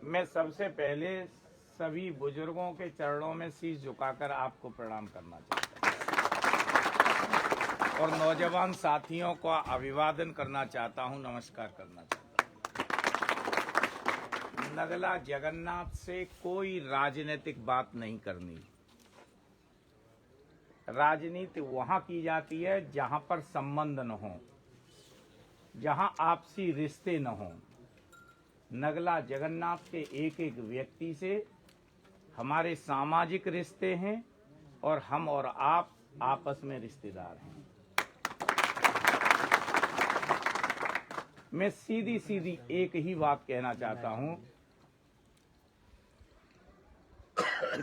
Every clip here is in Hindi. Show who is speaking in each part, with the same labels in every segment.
Speaker 1: मैं सबसे पहले सभी बुजुर्गों के चरणों में शीश झुकाकर आपको प्रणाम करना चाहता हूं और नौजवान साथियों को अभिवादन करना चाहता हूं, नमस्कार करना चाहता हूं। नगला जगन्नाथ से कोई राजनीतिक बात नहीं करनी। राजनीति वहां की जाती है जहां पर संबंध न हो, जहां आपसी रिश्ते न हो। नगला जगन्नाथ के एक एक व्यक्ति से हमारे सामाजिक रिश्ते हैं और हम और आप आपस में रिश्तेदार हैं। मैं सीधी सीधी एक ही बात कहना चाहता हूं।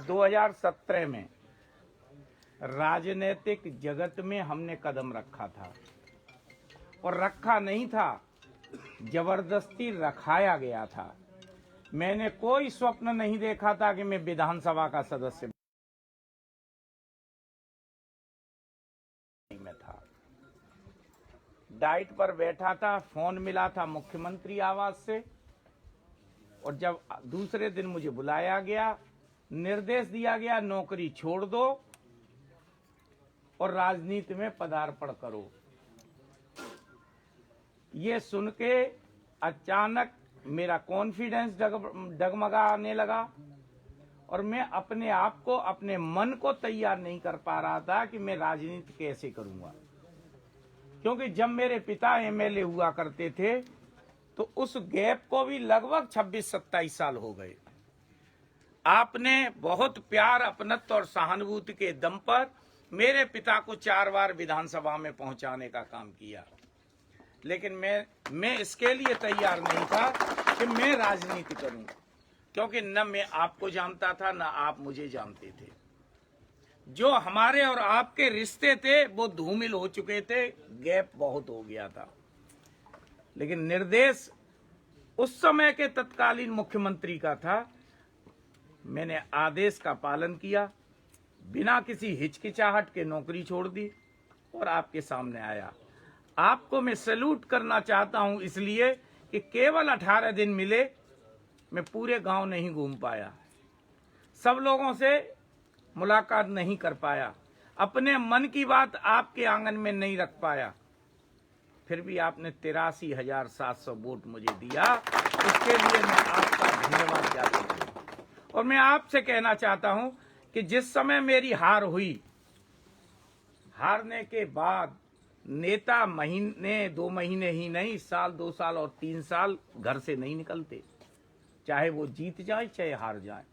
Speaker 1: 2017 में राजनीतिक जगत में हमने कदम रखा था और रखा नहीं था, जबरदस्ती रखाया गया था। मैंने कोई स्वप्न नहीं देखा था कि मैं विधानसभा का सदस्य में था। डाइट पर बैठा था, फोन मिला था मुख्यमंत्री आवास से और जब दूसरे दिन मुझे बुलाया गया, निर्देश दिया गया नौकरी छोड़ दो और राजनीति में पदार्पण करो। ये सुन के अचानक मेरा कॉन्फिडेंस डगमगाने लगा और मैं अपने आप को, अपने मन को तैयार नहीं कर पा रहा था कि मैं राजनीति कैसे करूंगा। क्योंकि जब मेरे पिता एमएलए हुआ करते थे तो उस गैप को भी लगभग 26-27 साल हो गए। आपने बहुत प्यार, अपनत्व और सहानुभूति के दम पर मेरे पिता को 4 बार विधानसभा में पहुंचाने का काम किया, लेकिन मैं इसके लिए तैयार नहीं था कि मैं राजनीति करूं, क्योंकि न मैं आपको जानता था न आप मुझे जानते थे। जो हमारे और आपके रिश्ते थे वो धूमिल हो चुके थे, गैप बहुत हो गया था। लेकिन निर्देश उस समय के तत्कालीन मुख्यमंत्री का था। मैंने आदेश का पालन किया, बिना किसी हिचकिचाहट के नौकरी छोड़ दी और आपके सामने आया। आपको मैं सैल्यूट करना चाहता हूं इसलिए कि केवल 18 दिन मिले, मैं पूरे गांव नहीं घूम पाया, सब लोगों से मुलाकात नहीं कर पाया, अपने मन की बात आपके आंगन में नहीं रख पाया। फिर भी आपने 83,700 वोट मुझे दिया, इसके लिए मैं आपका धन्यवाद करता हूं। और मैं आपसे कहना चाहता हूं कि जिस समय मेरी हार हुई, हारने के बाद नेता महीने 2 महीने ही नहीं, साल 2 साल और 3 साल घर से नहीं निकलते, चाहे वो जीत जाए चाहे हार जाए।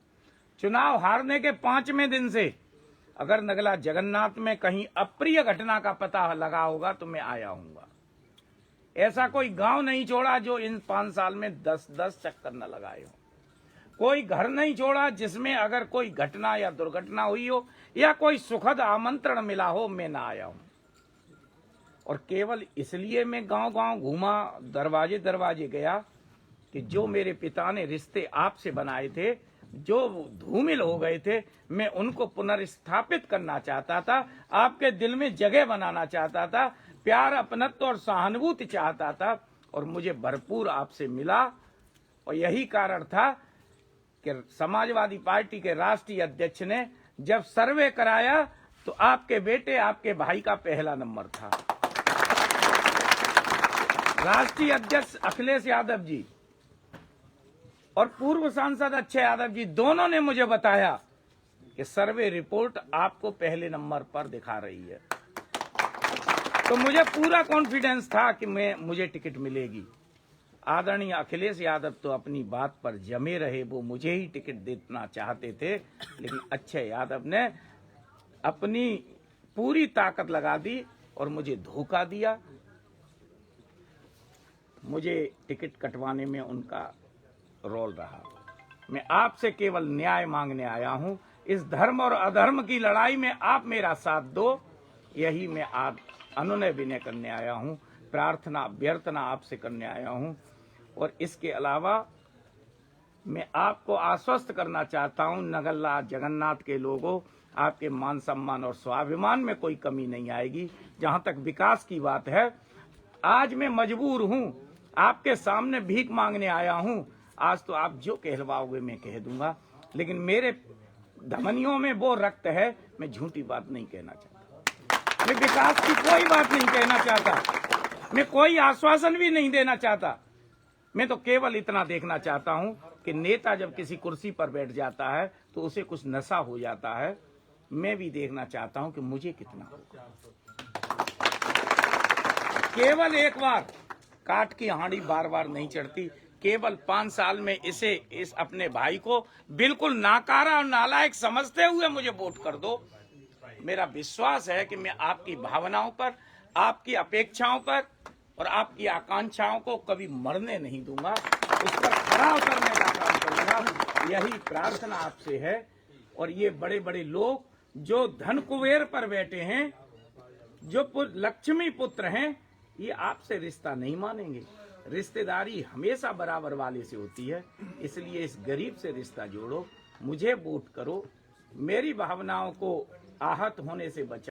Speaker 1: चुनाव हारने के 5वें दिन से अगर नगला जगन्नाथ में कहीं अप्रिय घटना का पता लगा होगा तो मैं आया हूंगा। ऐसा कोई गांव नहीं छोड़ा जो इन 5 साल में 10-10 चक्कर न लगाए हो। कोई घर नहीं छोड़ा जिसमें अगर कोई घटना या दुर्घटना हुई हो या कोई सुखद आमंत्रण मिला हो, मैं ना आया हूं। और केवल इसलिए मैं गांव-गांव घूमा, दरवाजे दरवाजे गया कि जो मेरे पिता ने रिश्ते आपसे बनाए थे, जो धूमिल हो गए थे, मैं उनको पुनर्स्थापित करना चाहता था, आपके दिल में जगह बनाना चाहता था, प्यार, अपनत्व और सहानुभूति चाहता था और मुझे भरपूर आपसे मिला। और यही कारण था कि समाजवादी पार्टी के राष्ट्रीय अध्यक्ष ने जब सर्वे कराया तो आपके बेटे, आपके भाई का पहला नंबर था। राष्ट्रीय अध्यक्ष अखिलेश यादव जी और पूर्व सांसद अक्षय यादव जी दोनों ने मुझे बताया कि सर्वे रिपोर्ट आपको पहले नंबर पर दिखा रही है। तो मुझे पूरा कॉन्फिडेंस था कि मुझे टिकट मिलेगी। आदरणीय अखिलेश यादव तो अपनी बात पर जमे रहे, वो मुझे ही टिकट देना चाहते थे, लेकिन अक्षय यादव ने अपनी पूरी ताकत लगा दी और मुझे धोखा दिया। मुझे टिकट कटवाने में उनका रोल रहा। मैं आपसे केवल न्याय मांगने आया हूं। इस धर्म और अधर्म की लड़ाई में आप मेरा साथ दो, यही मैं आज अनुनय विनय करने आया हूं, प्रार्थना अभ्यर्थना आपसे करने आया हूं। और इसके अलावा मैं आपको आश्वस्त करना चाहता हूं, नगला जगन्नाथ के लोगों, आपके मान सम्मान और स्वाभिमान में कोई कमी नहीं आएगी। जहां तक विकास की बात है, आज मैं मजबूर हूं आपके सामने भीख मांगने आया हूं। आज तो आप जो कहलवाओगे मैं कह दूंगा, लेकिन मेरे धमनियों में वो रक्त है। मैं झूठी बात नहीं कहना चाहता, मैं विकास की कोई बात नहीं कहना चाहता, मैं कोई आश्वासन भी नहीं देना चाहता। मैं तो केवल इतना देखना चाहता हूं कि नेता जब किसी कुर्सी पर बैठ जाता है तो उसे कुछ नशा हो जाता है। मैं भी देखना चाहता हूं कि मुझे कितना होगा। केवल एक बार काट की हांडी बार बार नहीं चढ़ती। केवल 5 साल में इस अपने भाई को बिल्कुल नाकारा और नालायक समझते हुए मुझे वोट कर दो। मेरा विश्वास है कि मैं आपकी भावनाओं पर, आपकी अपेक्षाओं पर और आपकी आकांक्षाओं को कभी मरने नहीं दूंगा। उस पर खरा उतरने का काम करूंगा। यही प्रार्थना आपसे है। और ये बड़े बड़े लोग जो धन कुबेर पर बैठे हैं, जो लक्ष्मी पुत्र हैं, ये आपसे रिश्ता नहीं मानेंगे। रिश्तेदारी हमेशा बराबर वाले से होती है, इसलिए इस गरीब से रिश्ता जोड़ो, मुझे वोट करो, मेरी भावनाओं को आहत होने से बचा।